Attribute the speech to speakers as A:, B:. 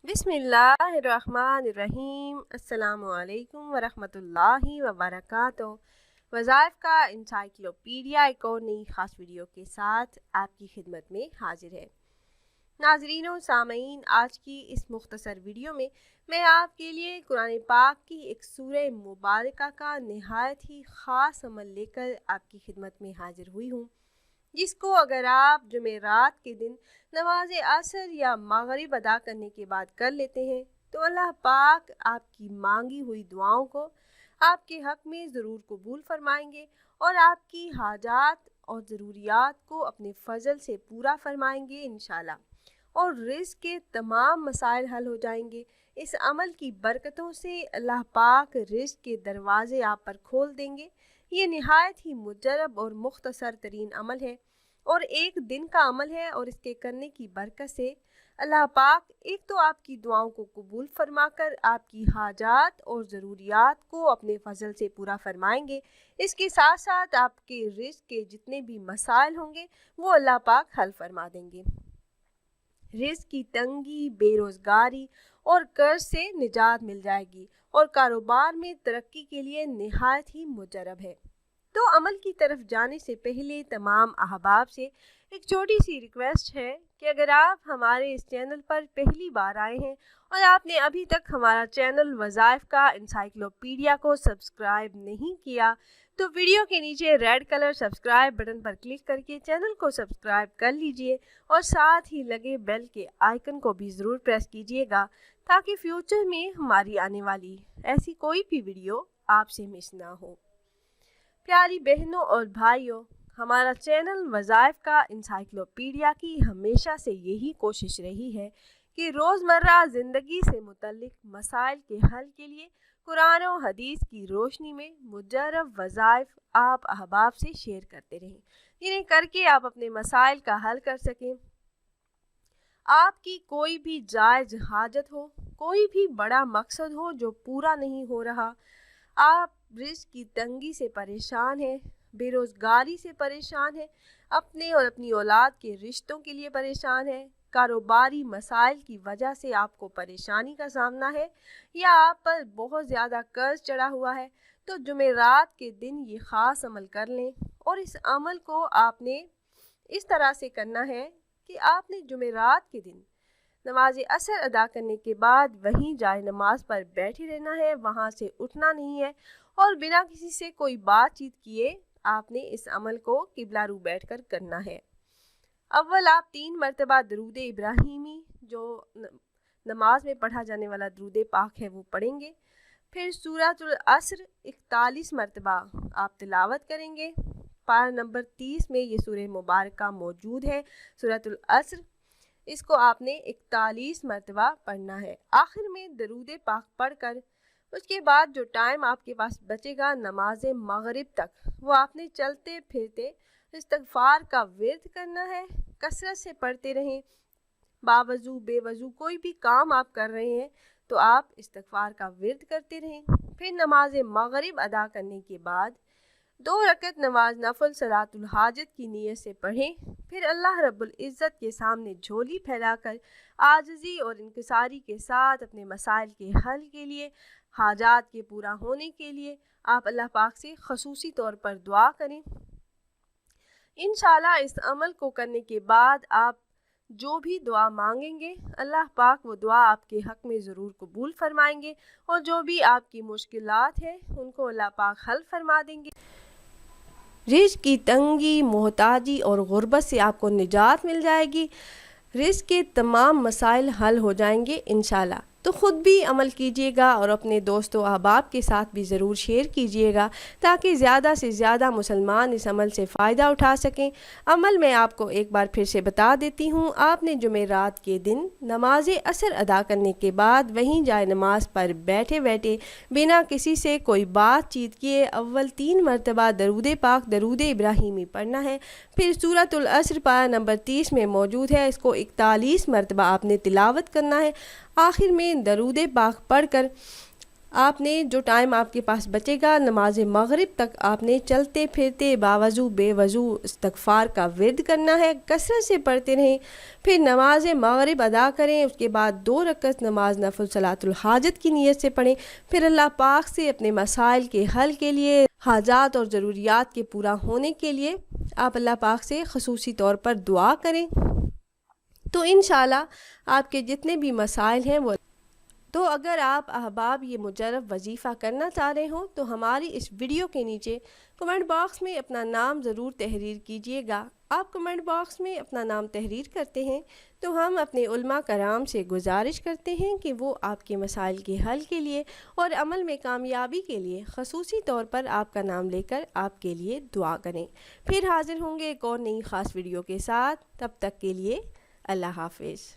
A: بسم اللہ الرحمن الرحیم۔ السلام علیکم ورحمۃ اللہ وبرکاتہ۔ وظائف کا انسائکلوپیڈیا ایک اور نئی خاص ویڈیو کے ساتھ آپ کی خدمت میں حاضر ہے۔ ناظرین و سامعین، آج کی اس مختصر ویڈیو میں آپ کے لیے قرآن پاک کی ایک سورہ مبارکہ کا نہایت ہی خاص عمل لے کر آپ کی خدمت میں حاضر ہوئی ہوں، جس کو اگر آپ جمعرات کے دن نماز عصر یا مغرب ادا کرنے کے بعد کر لیتے ہیں تو اللہ پاک آپ کی مانگی ہوئی دعاؤں کو آپ کے حق میں ضرور قبول فرمائیں گے اور آپ کی حاجات اور ضروریات کو اپنے فضل سے پورا فرمائیں گے انشاءاللہ، اور رزق کے تمام مسائل حل ہو جائیں گے۔ اس عمل کی برکتوں سے اللہ پاک رزق کے دروازے آپ پر کھول دیں گے۔ یہ نہایت ہی مجرب اور مختصر ترین عمل ہے اور ایک دن کا عمل ہے، اور اس کے کرنے کی برکت سے اللہ پاک ایک تو آپ کی دعاؤں کو قبول فرما کر آپ کی حاجات اور ضروریات کو اپنے فضل سے پورا فرمائیں گے، اس کے ساتھ ساتھ آپ کے رزق کے جتنے بھی مسائل ہوں گے وہ اللہ پاک حل فرما دیں گے۔ رزق کی تنگی، بے روزگاری اور قرض سے نجات مل جائے گی اور کاروبار میں ترقی کے لیے نہایت ہی مجرب ہے۔ تو عمل کی طرف جانے سے پہلے تمام احباب سے ایک چھوٹی سی ریکویسٹ ہے کہ اگر آپ ہمارے اس چینل پر پہلی بار آئے ہیں اور آپ نے ابھی تک ہمارا چینل وظائف کا انسائکلوپیڈیا کو سبسکرائب نہیں کیا تو ویڈیو کے نیچے ریڈ کلر سبسکرائب بٹن پر کلک کر کے چینل کو سبسکرائب کر لیجئے اور ساتھ ہی لگے بیل کے آئیکن کو بھی ضرور پریس کیجئے گا تاکہ فیوچر میں ہماری آنے والی ایسی کوئی بھی ویڈیو آپ سے مس نہ ہو۔ پیاری بہنوں اور بھائیوں، ہمارا چینل وظائف کا انسائکلوپیڈیا کی ہمیشہ سے یہی کوشش رہی ہے کہ روزمرہ زندگی سے متعلق مسائل کے حل کے لیے قرآن و حدیث کی روشنی میں مجرب وظائف آپ احباب سے شیئر کرتے رہیں، جنہیں کر کے آپ اپنے مسائل کا حل کر سکیں۔ آپ کی کوئی بھی جائز حاجت ہو، کوئی بھی بڑا مقصد ہو جو پورا نہیں ہو رہا، آپ رزق کی تنگی سے پریشان ہیں، بے روزگاری سے پریشان ہیں، اپنے اور اپنی اولاد کے رشتوں کے لیے پریشان ہیں، کاروباری مسائل کی وجہ سے آپ کو پریشانی کا سامنا ہے، یا آپ پر بہت زیادہ قرض چڑھا ہوا ہے، تو جمعرات کے دن یہ خاص عمل کر لیں۔ اور اس عمل کو آپ نے اس طرح سے کرنا ہے کہ آپ نے جمعرات کے دن نماز عصر ادا کرنے کے بعد وہیں جائے نماز پر بیٹھے رہنا ہے، وہاں سے اٹھنا نہیں ہے، اور بنا کسی سے کوئی بات چیت کیے آپ نے اس عمل کو قبلہ رو بیٹھ کر کرنا ہے۔ اول آپ 3 مرتبہ درود ابراہیمی جو نماز میں پڑھا جانے والا درود پاک ہے وہ پڑھیں گے، پھر سورۃ العصر 41 مرتبہ آپ تلاوت کریں گے۔ پارہ نمبر 30 میں یہ سورہ مبارکہ موجود ہے، سورۃ العصر، اس کو آپ نے 41 مرتبہ پڑھنا ہے۔ آخر میں درود پاک پڑھ کر اس کے بعد جو ٹائم آپ کے پاس بچے گا نماز مغرب تک، وہ آپ نے چلتے پھرتے استغفار کا ورد کرنا ہے، کثرت سے پڑھتے رہیں۔ باوضو بے وضو کوئی بھی کام آپ کر رہے ہیں تو آپ استغفار کا ورد کرتے رہیں۔ پھر نماز مغرب ادا کرنے کے بعد 2 رکعت نماز نفل صلاۃ الحاجت کی نیت سے پڑھیں، پھر اللہ رب العزت کے سامنے جھولی پھیلا کر عاجزی اور انکساری کے ساتھ اپنے مسائل کے حل کے لیے، حاجات کے پورا ہونے کے لیے آپ اللہ پاک سے خصوصی طور پر دعا کریں۔ انشاءاللہ اس عمل کو کرنے کے بعد آپ جو بھی دعا مانگیں گے اللہ پاک وہ دعا آپ کے حق میں ضرور قبول فرمائیں گے، اور جو بھی آپ کی مشکلات ہیں ان کو اللہ پاک حل فرما دیں گے۔ رزق کی تنگی، محتاجی اور غربت سے آپ کو نجات مل جائے گی، رزق کے تمام مسائل حل ہو جائیں گے انشاءاللہ۔ تو خود بھی عمل کیجیے گا اور اپنے دوست و احباب کے ساتھ بھی ضرور شیئر کیجیے گا تاکہ زیادہ سے زیادہ مسلمان اس عمل سے فائدہ اٹھا سکیں۔ عمل میں آپ کو ایک بار پھر سے بتا دیتی ہوں، آپ نے جمعرات کے دن نماز عصر ادا کرنے کے بعد وہیں جائے نماز پر بیٹھے بیٹھے بنا کسی سے کوئی بات چیت کیے اول 3 مرتبہ درود پاک درود ابراہیمی پڑھنا ہے، پھر سورۃ العصر پارہ نمبر 30 میں موجود ہے، اس کو 41 مرتبہ آپ نے تلاوت کرنا ہے۔ آخر میں درود پاک پڑھ کر آپ نے جو ٹائم آپ کے پاس بچے گا نماز مغرب تک آپ نے چلتے پھرتے باوضو بے وضو استغفار کا ورد کرنا ہے، کثرت سے پڑھتے رہیں۔ پھر نماز مغرب ادا کریں، اس کے بعد 2 رکعت نماز نفل صلاۃ الحاجت کی نیت سے پڑھیں۔ پھر اللہ پاک سے اپنے مسائل کے حل کے لیے، حاجات اور ضروریات کے پورا ہونے کے لیے آپ اللہ پاک سے خصوصی طور پر دعا کریں، تو انشاءاللہ آپ کے جتنے بھی مسائل ہیں وہ تو اگر آپ احباب یہ مجرب وظیفہ کرنا چاہ رہے ہوں تو ہماری اس ویڈیو کے نیچے کمنٹ باکس میں اپنا نام ضرور تحریر کیجئے گا۔ آپ کمنٹ باکس میں اپنا نام تحریر کرتے ہیں تو ہم اپنے علماء کرام سے گزارش کرتے ہیں کہ وہ آپ کے مسائل کے حل کے لیے اور عمل میں کامیابی کے لیے خصوصی طور پر آپ کا نام لے کر آپ کے لیے دعا کریں۔ پھر حاضر ہوں گے ایک اور نئی خاص ویڈیو کے ساتھ، تب تک کے لیے اللہ حافظ۔